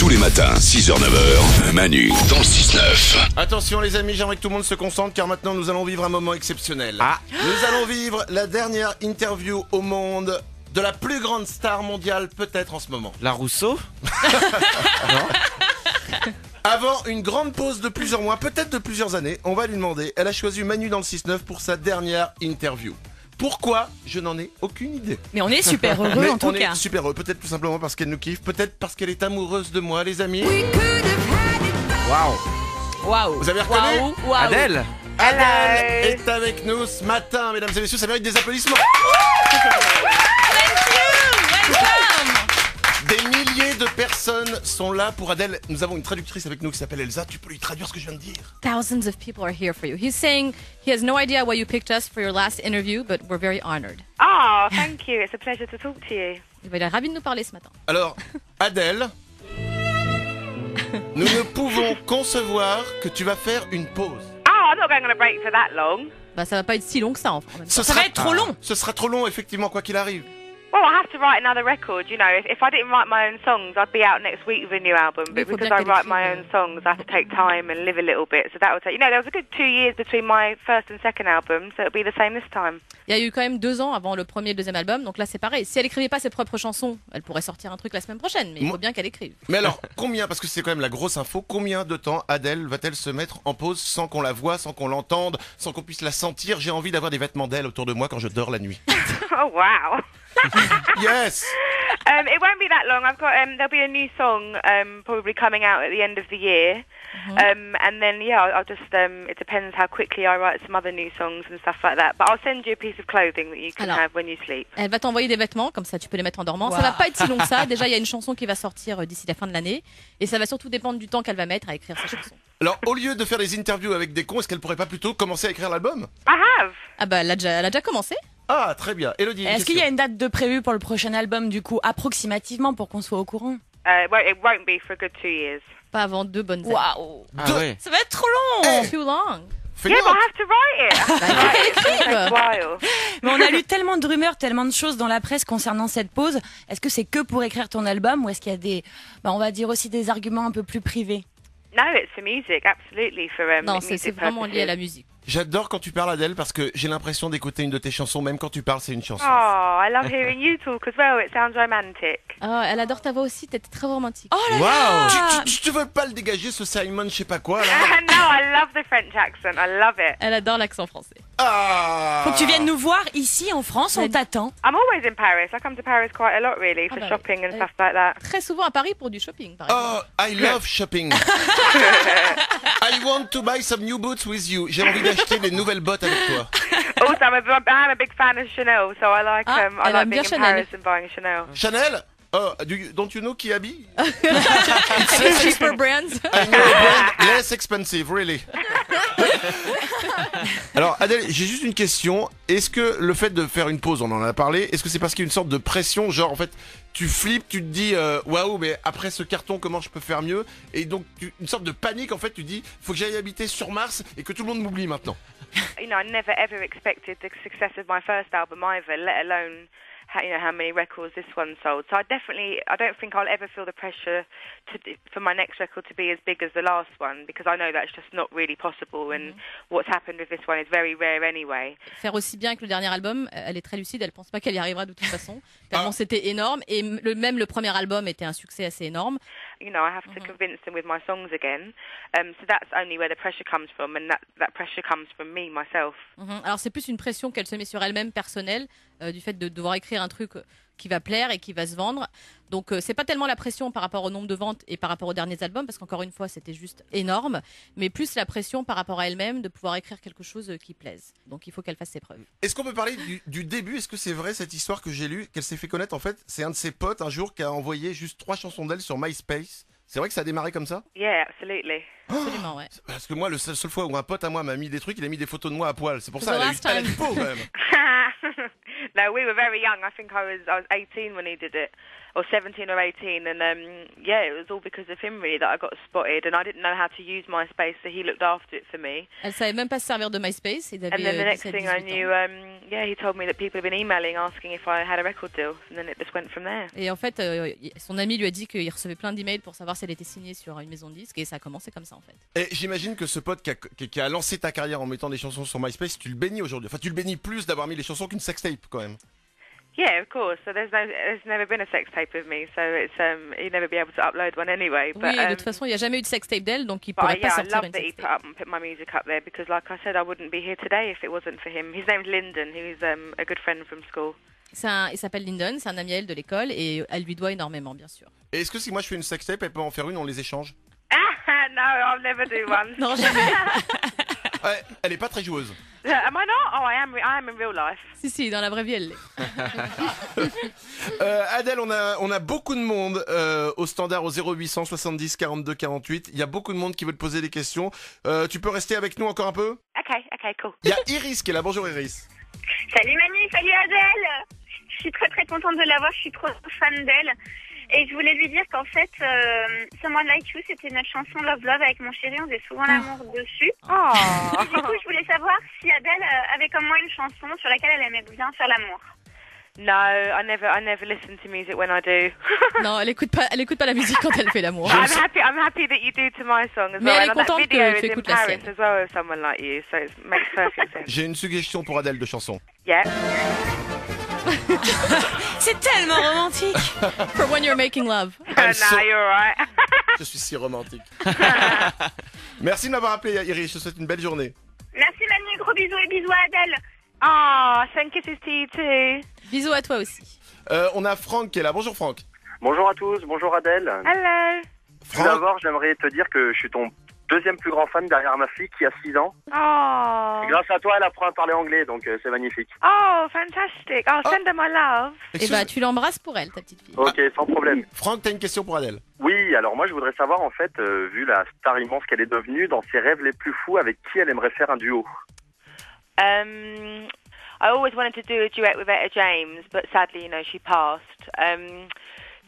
Tous les matins, 6h-9h, Manu dans le 6-9. Attention les amis, j'aimerais que tout le monde se concentre car maintenant nous allons vivre un moment exceptionnel. Nous allons vivre la dernière interview au monde de la plus grande star mondiale peut-être en ce moment. La Rousseau? Avant une grande pause de plusieurs mois, peut-être de plusieurs années, on va lui demander. Elle a choisi Manu dans le 6-9 pour sa dernière interview. Pourquoi? Je n'en ai aucune idée. Mais on est super heureux Mais en tout on cas. est super heureux, peut-être tout simplement parce qu'elle nous kiffe, peut-être parce qu'elle est amoureuse de moi les amis. Waouh! Waouh. Vous avez reconnu? Waouh. Waouh. Adèle? Adèle est avec nous ce matin, mesdames et messieurs, ça mérite des applaudissements. Des milliers de personnes sont là pour Adèle. Nous avons une traductrice avec nous qui s'appelle Elsa. Tu peux lui traduire ce que je viens de dire? Thousands of people are here for you. He's saying he has no idea why you picked us for your last interview, but we're very honored. Oh, thank you. It's a pleasure to talk to you. Il est ravi de nous parler ce matin. Alors, Adèle, nous ne pouvons concevoir que tu vas faire une pause. Oh, I'm not going on a break for that long. Bah ça va pas être si long que ça en fait. Ça va être trop long. Ce sera trop long, effectivement, quoi qu'il arrive. Well, I have to write another record. You know, if I didn't write my own songs, I'd be out next week with a new album. But faut because bien I qu'elle write my écrive. own songs, I have to take time and live a little bit. So that will take. You know, there was a good 2 years between my first and second album, so it'll be the same this time. Il y a eu quand même 2 ans avant le premier et le deuxième album, donc là c'est pareil. Si elle écrivait pas ses propres chansons, elle pourrait sortir un truc la semaine prochaine, mais il faut bien qu'elle écrive. Mais alors, combien, parce que c'est quand même la grosse info, combien de temps Adèle va-t-elle se mettre en pause sans qu'on la voie, sans qu'on l'entende, sans qu'on puisse la sentir? J'ai envie d'avoir des vêtements d'elle autour de moi quand je dors la nuit. Oh wow. Yes! It won't be that long. I've got there'll be a new song probably coming out at the end of the year, and then I'll just it depends how quickly I write some other new songs and stuff like that. But I'll send you a piece of clothing that you can Alors. have when you sleep. Elle va t'envoyer des vêtements, comme ça tu peux les mettre en dormant. Ça Wow. va pas être si long que ça. Déjà il y a une chanson qui va sortir d'ici la fin de l'année, et ça va surtout dépendre du temps qu'elle va mettre à écrire sa chanson. Alors, au lieu de faire des interviews avec des cons, est-ce qu'elle pourrait pas plutôt commencer à écrire l'album? I have. Ah bah elle a déjà commencé. Ah, très bien. Elodie, une Est-ce qu'il y a question. une date de prévue pour le prochain album du coup, approximativement pour qu'on soit au courant? It won't be for a good 2 years. Pas avant 2 bonnes années. Waouh. Ah ouais. Ça va être trop long. Too long. Fais-le. Yeah, but I have to write it. It takes a while. Mais on a lu tellement de rumeurs, tellement de choses dans la presse concernant cette pause. Est-ce que c'est que pour écrire ton album ou est-ce qu'il y a des, on va dire aussi des arguments un peu plus privés? No, it's for music, absolutely for Non, music c'est vraiment lié à la purposes. musique. J'adore quand tu parles Adèle parce que j'ai l'impression d'écouter une de tes chansons, même quand tu parles, c'est une chanson. Oh, I love hearing you talk as well. It sounds romantic. Ah, elle adore ta voix aussi, t'es très romantique. Oh là là. Waouh! Tu veux pas le dégager ce Simon, je sais pas quoi là? No, I love the French accent. I love it. Elle adore l'accent français. Ah! Faut que tu viennes nous voir ici en France, on t'attend. I'm always in Paris. I come to Paris quite a lot, really, for bah, shopping and oui. stuff like that. Très souvent à Paris pour du shopping, par exemple. Oh, I love shopping. I want to buy some new boots with you. J'ai envie d'acheter des nouvelles bottes avec toi. Also, I'm a big fan of Chanel, so I like Ah, I elle like aime being bien in Chanel. Paris and buying Chanel. Chanel? Oh, don't you know qui habille? Les cheaper brands. I know a brand less expensive, really. Alors Adèle, j'ai juste une question. Est-ce que le fait de faire une pause, on en a parlé, est-ce que c'est parce qu'il y a une sorte de pression, genre en fait tu flippes, tu te dis waouh, mais après ce carton comment je peux faire mieux, et donc une sorte de panique en fait, tu dis faut que j'aille habiter sur Mars et que tout le monde m'oublie maintenant. You know, I never ever expected the success of my first album either, let alone how many records this one sold. So I don't think I'll ever feel the pressure for my next record to be as big as the last one, because I know that's just not really possible, and what's happened with this one is very rare anyway. Faire aussi bien que le dernier album, elle est très lucide, elle pense pas qu'elle y arrivera de toute façon. Tellement c'était énorme, et même le premier album était un succès assez énorme. You know, I have to convince them with my songs again. So that's only where the pressure comes from, and that pressure comes from me, myself. Alors c'est plus une pression qu'elle se met sur elle-même personnelle, du fait de devoir écrire un truc qui va plaire et qui va se vendre. Donc c'est pas tellement la pression par rapport au nombre de ventes et par rapport aux derniers albums, parce qu'encore une fois c'était juste énorme, mais plus la pression par rapport à elle-même de pouvoir écrire quelque chose qui plaise. Donc il faut qu'elle fasse ses preuves. Est-ce qu'on peut parler du début? Est-ce que c'est vrai cette histoire que j'ai lue, qu'elle s'est fait connaître en fait? C'est un de ses potes un jour qui a envoyé juste 3 chansons d'elle sur MySpace. C'est vrai que ça a démarré comme ça? Yeah, absolutely. Absolument, ouais. Parce que moi, la seule fois où un pote à moi m'a mis des trucs, il a mis des photos de moi à poil. C'est pour The ça last elle a time. du pot quand même. No, we were very young. I think I was 18 when he did it. or 17 or 18, and yeah, it was all because of him really that I got spotted, and I didn't know how to use MySpace, so he looked after it for me. Elle savait même pas se servir de MySpace. Il avait And then the next 17, thing I 18 knew, ans. yeah, he told me that people have been emailing asking if I had a record deal, and then it just went from there. Et en fait, son ami lui a dit qu'il recevait plein d'emails pour savoir si elle était signée sur une maison de disques, et ça a commencé comme ça en fait. Et j'imagine que ce pote qui a lancé ta carrière en mettant des chansons sur MySpace, tu le bénis aujourd'hui. Enfin, tu le bénis plus d'avoir mis les chansons qu'une sextape quand même. Yeah, of course. So there's never been a sex tape of me, so it's you'd never be able to upload one anyway. Oui, But, de toute façon, il n'y a jamais eu de sextape d'elle, donc il but pourrait pas yeah, I sortir love une that he sextape. put my music up there because, like I said, I wouldn't be here today if it wasn't for him. His name's Lyndon. He was a good friend from school. Il s'appelle Lyndon, c'est un ami à elle de l'école, et elle lui doit énormément, bien sûr. Et est-ce que si moi je fais une sextape, elle peut en faire une, on les échange? No, I'll never do one. Non, jamais. Ouais, elle est pas très joueuse. Am I not? Oh, I am in real life. Si, dans la vraie vie, elle l'est. Adèle, on a beaucoup de monde au standard au 0800 70 42 48. Il y a beaucoup de monde qui veut te poser des questions. Tu peux rester avec nous encore un peu? Okay, cool. Il y a Iris qui est là. Bonjour Iris. Salut Manu, salut Adèle. Je suis très très contente de la voir, je suis trop fan d'elle. Et je voulais lui dire qu'en fait, Someone Like You, c'était notre chanson Love Love avec mon chéri, on faisait souvent l'amour dessus. Oh. Du coup, je voulais savoir si Adèle avait comme moi une chanson sur laquelle elle aimait bien faire l'amour. No, I never listen to music when I do. Non, elle écoute pas la musique quand elle fait l'amour. I'm happy that you do to my song as Mais well. elle est And that contente video que is tu in écoutes la Paris sienne. as well as Someone Like You, so it makes perfect sense. J'ai une suggestion pour Adèle de chanson. Yeah. C'est tellement romantique. For when you're making love. I'm No, so- you're right. Je suis si romantique. Merci de m'avoir appelé Iris, je te souhaite une belle journée. Merci Manu, gros bisous et bisous à Adèle. Ah, send kisses to you too. Bisous à toi aussi. On a Franck qui est là. Bonjour Franck. Bonjour à tous, bonjour Adèle. Hello. Tout d'abord, j'aimerais te dire que je suis ton deuxième plus grand fan derrière ma fille qui a 6 ans. Oh. Et grâce à toi, elle apprend à parler anglais, donc c'est magnifique. Oh, fantastic. Oh, send her my love. Et bah, tu l'embrasses pour elle, ta petite fille. Ok, sans problème. Franck, t'as une question pour Adèle? Oui, alors moi je voudrais savoir en fait, vu la star immense qu'elle est devenue, dans ses rêves les plus fous, avec qui elle aimerait faire un duo. I always wanted to do a duet with Etta James, but sadly, she passed.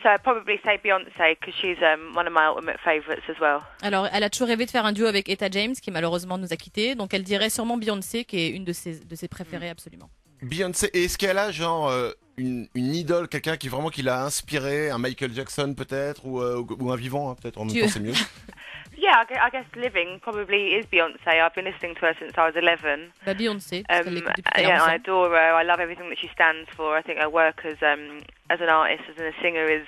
So I'd probably say Beyoncé, because she's one of my ultimate favourites as well. Alors, elle a toujours rêvé de faire un duo avec Etta James, qui malheureusement nous a quittés. Donc, elle dirait sûrement Beyoncé, qui est une de ses préférées absolument. Beyoncé, et est-ce qu'elle a genre une idole, quelqu'un qui l'a inspiré, un Michael Jackson peut-être, ou un vivant, hein, peut-être en même temps c'est mieux. Yeah, I guess living probably is Beyoncé. I've been listening to her since I was 11. Bah, Beyoncé, parce qu'elle l'écoute depuis qu'elle a Yeah, 11 ans. I adore her. I love everything that she stands for. I think her work as an artist, as a singer is,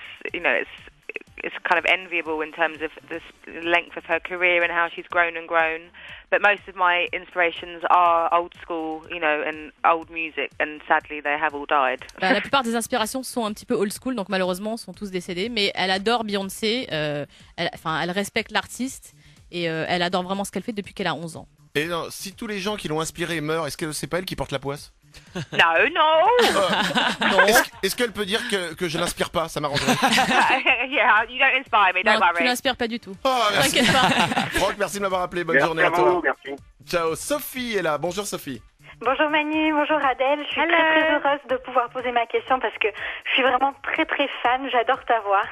it's kind of enviable in terms of the length of her career and how she's grown and grown. But most of my inspirations are old school, and old music, and sadly they have all died. Bah, la plupart des inspirations sont un petit peu old school, donc malheureusement sont tous décédés. Mais elle adore Beyoncé, elle respecte l'artiste et elle adore vraiment ce qu'elle fait depuis qu'elle a 11 ans. Et non, si tous les gens qui l'ont inspiré meurent, est-ce que c'est pas elle qui porte la poisse? No. Est-ce qu'elle peut dire que je l'inspire pas? Ça m'arrangerait. Yeah, you don't inspire me, don't Non, tu worry. l'inspires pas du tout. Oh, merci. T'inquiète pas. Franck, merci de m'avoir appelé. Bonne Merci journée à à toi. vous, merci. Ciao. Sophie est là. Bonjour Sophie. Bonjour Manu, bonjour Adèle. Je suis Hello. très très heureuse de pouvoir poser ma question parce que je suis vraiment très très fan, j'adore ta voix.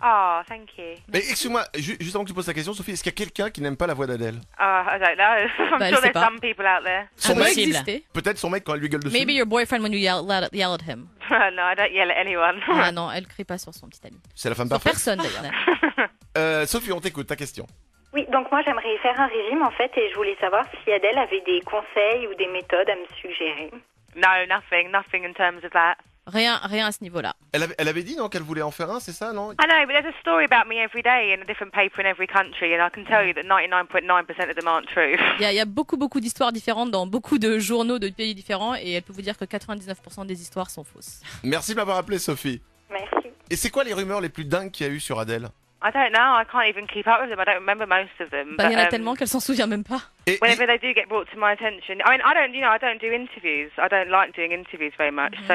Oh, thank you. Mais excuse-moi, juste avant que tu poses ta question, Sophie, est-ce qu'il y a quelqu'un qui n'aime pas la voix d'Adèle? I don't know. I'm Bah, elle sure sait there's pas. some people out there. Son Ça doit mec, exister. peut-être son mec quand elle lui gueule dessus. Maybe your boyfriend when you yell at him. No, I don't yell at anyone. Ah non, elle crie pas sur son petit ami. C'est la femme Sur parfaite. personne d'ailleurs. Sophie, on t'écoute, ta question. Oui, donc moi j'aimerais faire un régime en fait et je voulais savoir si Adèle avait des conseils ou des méthodes à me suggérer. No, nothing in terms of that. Rien à ce niveau-là. Elle avait dit non qu'elle voulait en faire un, c'est ça, non? I know, but there's a story about me every day in a different paper in every country, and I can tell you that 99.9% of them aren't true. Il y a beaucoup d'histoires différentes dans beaucoup de journaux de pays différents et elle peut vous dire que 99% des histoires sont fausses. Merci de m'avoir appelé, Sophie. Merci. Et c'est quoi les rumeurs les plus dingues qu'il y a eu sur Adèle? I don't know. I can't even keep up with them. I don't remember most of them. Bah, il y en a but, tellement qu'elle s'en souvient même pas. Whenever they do get brought to my attention, I mean, I don't do interviews. I don't like doing interviews very much. So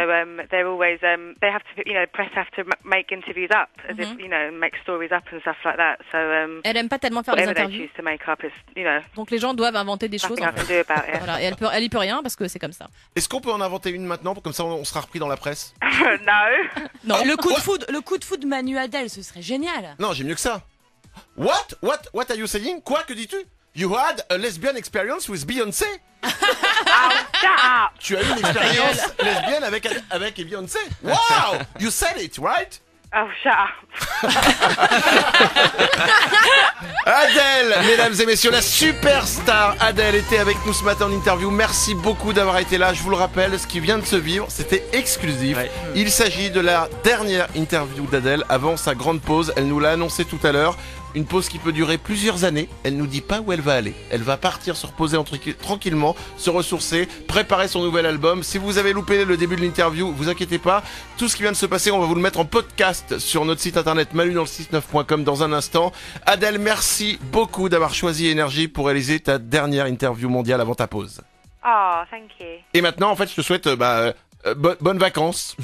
they're always, they have to, press have to make interviews up, as if, make stories up and stuff like that. So Elle aime pas tellement faire les whatever they interviews. choose to make up is, Donc les gens doivent inventer des choses. nothing I can do about it. Voilà, et elle y peut rien parce que c'est comme ça. Est-ce qu'on peut en inventer une maintenant, comme ça on sera repris dans la presse? No. Non. Le coup de foot de Manu Adèle, ce serait génial. Non, j'ai mieux que ça. What are you saying? Quoi, que dis-tu? You had a lesbian experience with Beyoncé? Oh, shut up. Tu as eu une expérience lesbienne avec Beyoncé? Wow! You said it, right? Oh, shut up. Adèle, mesdames et messieurs, la superstar Adèle était avec nous ce matin en interview. Merci beaucoup d'avoir été là. Je vous le rappelle, ce qui vient de se vivre, c'était exclusif. Ouais. Il s'agit de la dernière interview d'Adèle avant sa grande pause. Elle nous l'a annoncé tout à l'heure. Une pause qui peut durer plusieurs années. Elle nous dit pas où elle va aller. Elle va partir se reposer tranquillement, se ressourcer, préparer son nouvel album. Si vous avez loupé le début de l'interview, vous inquiétez pas. Tout ce qui vient de se passer, on va vous le mettre en podcast sur notre site internet manudanle69.com dans un instant. Adèle, merci beaucoup d'avoir choisi Énergie pour réaliser ta dernière interview mondiale avant ta pause. Oh, thank you. Et maintenant, en fait, je te souhaite bonnes vacances.